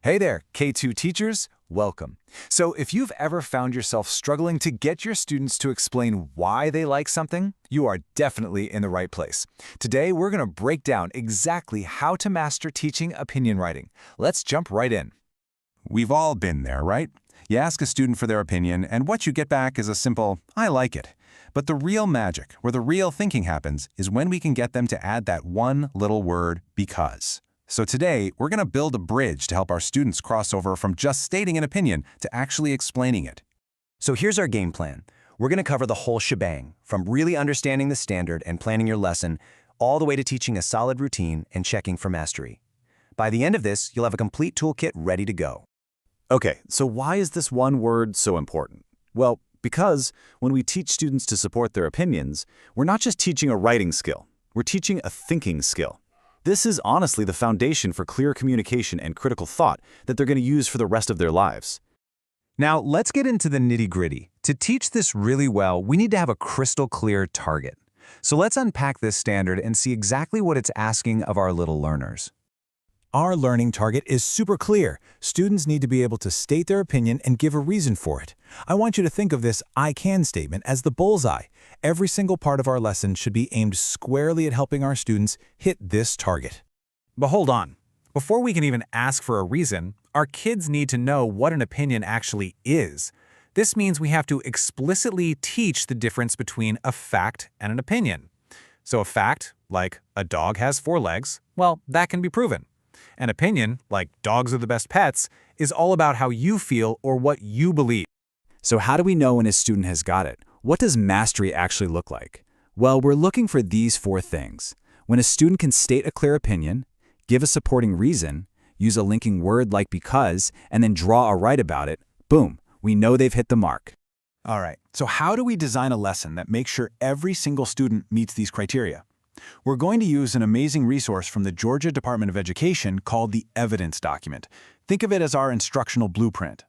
Hey there, K2 teachers, welcome. So if you've ever found yourself struggling to get your students to explain why they like something, you are definitely in the right place. Today, we're going to break down exactly how to master teaching opinion writing. Let's jump right in. We've all been there, right? You ask a student for their opinion, and what you get back is a simple, I like it. But the real magic, where the real thinking happens, is when we can get them to add that one little word, because. So today, we're going to build a bridge to help our students cross over from just stating an opinion to actually explaining it. So here's our game plan. We're going to cover the whole shebang, from really understanding the standard and planning your lesson, all the way to teaching a solid routine and checking for mastery. By the end of this, you'll have a complete toolkit ready to go. Okay, so why is this one word so important? Well, because when we teach students to support their opinions, we're not just teaching a writing skill, we're teaching a thinking skill. This is honestly the foundation for clear communication and critical thought that they're going to use for the rest of their lives. Now, let's get into the nitty-gritty. To teach this really well, we need to have a crystal clear target. So let's unpack this standard and see exactly what it's asking of our little learners. Our learning target is super clear. Students need to be able to state their opinion and give a reason for it. I want you to think of this I can statement as the bullseye. Every single part of our lesson should be aimed squarely at helping our students hit this target. But hold on. Before we can even ask for a reason, our kids need to know what an opinion actually is. This means we have to explicitly teach the difference between a fact and an opinion. So a fact, like a dog has 4 legs, well, that can be proven. An opinion, like dogs are the best pets, is all about how you feel or what you believe. So how do we know when a student has got it? What does mastery actually look like? Well, we're looking for these 4 things. When a student can state a clear opinion, give a supporting reason, use a linking word like because, and then draw a right about it, boom, we know they've hit the mark. All right, so how do we design a lesson that makes sure every single student meets these criteria? We're going to use an amazing resource from the Georgia Department of Education called the Evidence Document. Think of it as our instructional blueprint.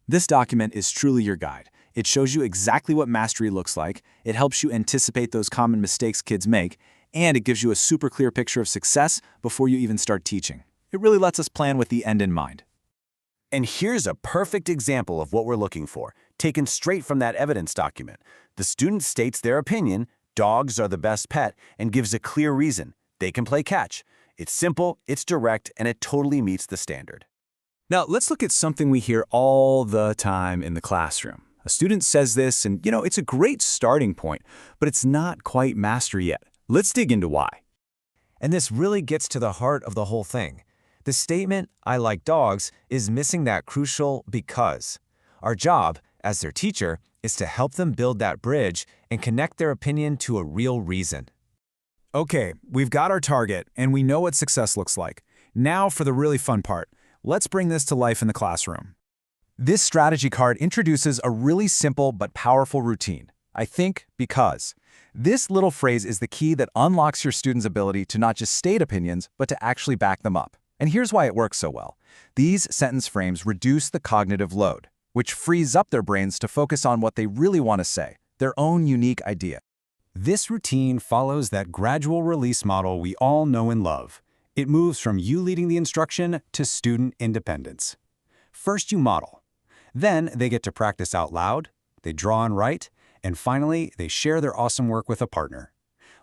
This document is truly your guide. It shows you exactly what mastery looks like, it helps you anticipate those common mistakes kids make, and it gives you a super clear picture of success before you even start teaching. It really lets us plan with the end in mind. And here's a perfect example of what we're looking for, taken straight from that evidence document. The student states their opinion, dogs are the best pet, and gives a clear reason. They can play catch. It's simple, it's direct, and it totally meets the standard. Now, let's look at something we hear all the time in the classroom. A student says this, and it's a great starting point, but it's not quite mastery yet. Let's dig into why. And this really gets to the heart of the whole thing. The statement, I like dogs, is missing that crucial because. Our job, as their teacher, is to help them build that bridge and connect their opinion to a real reason. Okay, we've got our target, and we know what success looks like. Now for the really fun part. Let's bring this to life in the classroom. This strategy card introduces a really simple but powerful routine. I think because. This little phrase is the key that unlocks your students' ability to not just state opinions, but to actually back them up. And here's why it works so well. These sentence frames reduce the cognitive load, which frees up their brains to focus on what they really want to say, their own unique idea. This routine follows that gradual release model we all know and love. It moves from you leading the instruction to student independence. First you model. Then they get to practice out loud, they draw and write, and finally they share their awesome work with a partner.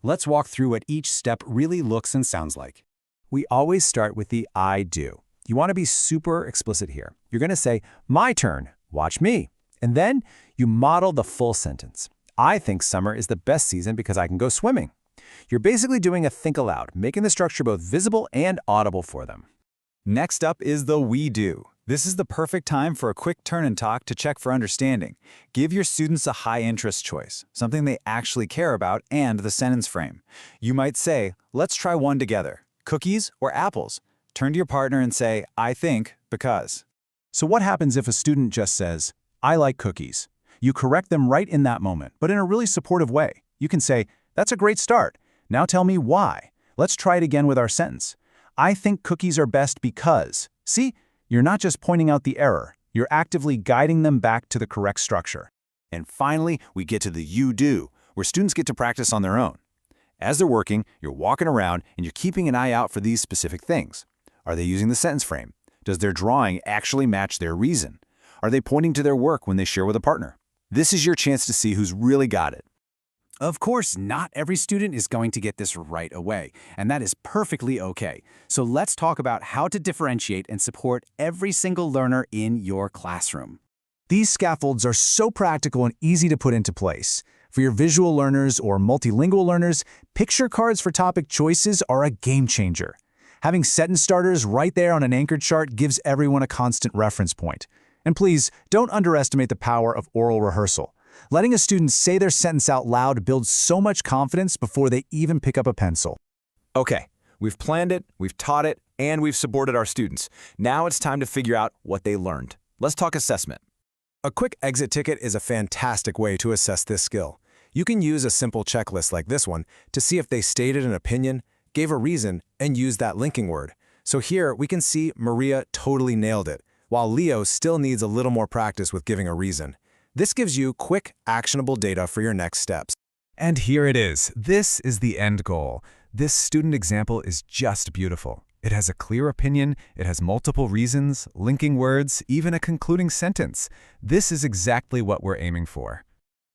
Let's walk through what each step really looks and sounds like. We always start with the I do. You want to be super explicit here. You're going to say, my turn, watch me. And then you model the full sentence. I think summer is the best season because I can go swimming. You're basically doing a think aloud, making the structure both visible and audible for them. Next up is the we do. This is the perfect time for a quick turn and talk to check for understanding. Give your students a high-interest choice, something they actually care about, and the sentence frame. You might say, let's try one together. Cookies or apples? Turn to your partner and say, I think, because. So what happens if a student just says, I like cookies? You correct them right in that moment, but in a really supportive way. You can say, that's a great start. Now tell me why. Let's try it again with our sentence. I think cookies are best because. See, you're not just pointing out the error. You're actively guiding them back to the correct structure. And finally, we get to the you do, where students get to practice on their own. As they're working, you're walking around and you're keeping an eye out for these specific things. Are they using the sentence frame? Does their drawing actually match their reason? Are they pointing to their work when they share with a partner? This is your chance to see who's really got it. Of course, not every student is going to get this right away, and that is perfectly okay. So let's talk about how to differentiate and support every single learner in your classroom. These scaffolds are so practical and easy to put into place. For your visual learners or multilingual learners, picture cards for topic choices are a game changer. Having sentence starters right there on an anchor chart gives everyone a constant reference point. And please, don't underestimate the power of oral rehearsal. Letting a student say their sentence out loud builds so much confidence before they even pick up a pencil. Okay, we've planned it, we've taught it, and we've supported our students. Now it's time to figure out what they learned. Let's talk assessment. A quick exit ticket is a fantastic way to assess this skill. You can use a simple checklist like this one to see if they stated an opinion, gave a reason, and used that linking word. So here we can see Maria totally nailed it, while Leo still needs a little more practice with giving a reason. This gives you quick, actionable data for your next steps. And here it is. This is the end goal. This student example is just beautiful. It has a clear opinion, it has multiple reasons, linking words, even a concluding sentence. This is exactly what we're aiming for.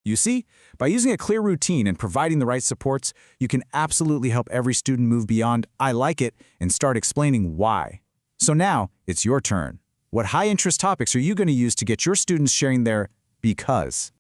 You see, by using a clear routine and providing the right supports, you can absolutely help every student move beyond "I like it" and start explaining why. So now, it's your turn. What high-interest topics are you going to use to get your students sharing their because?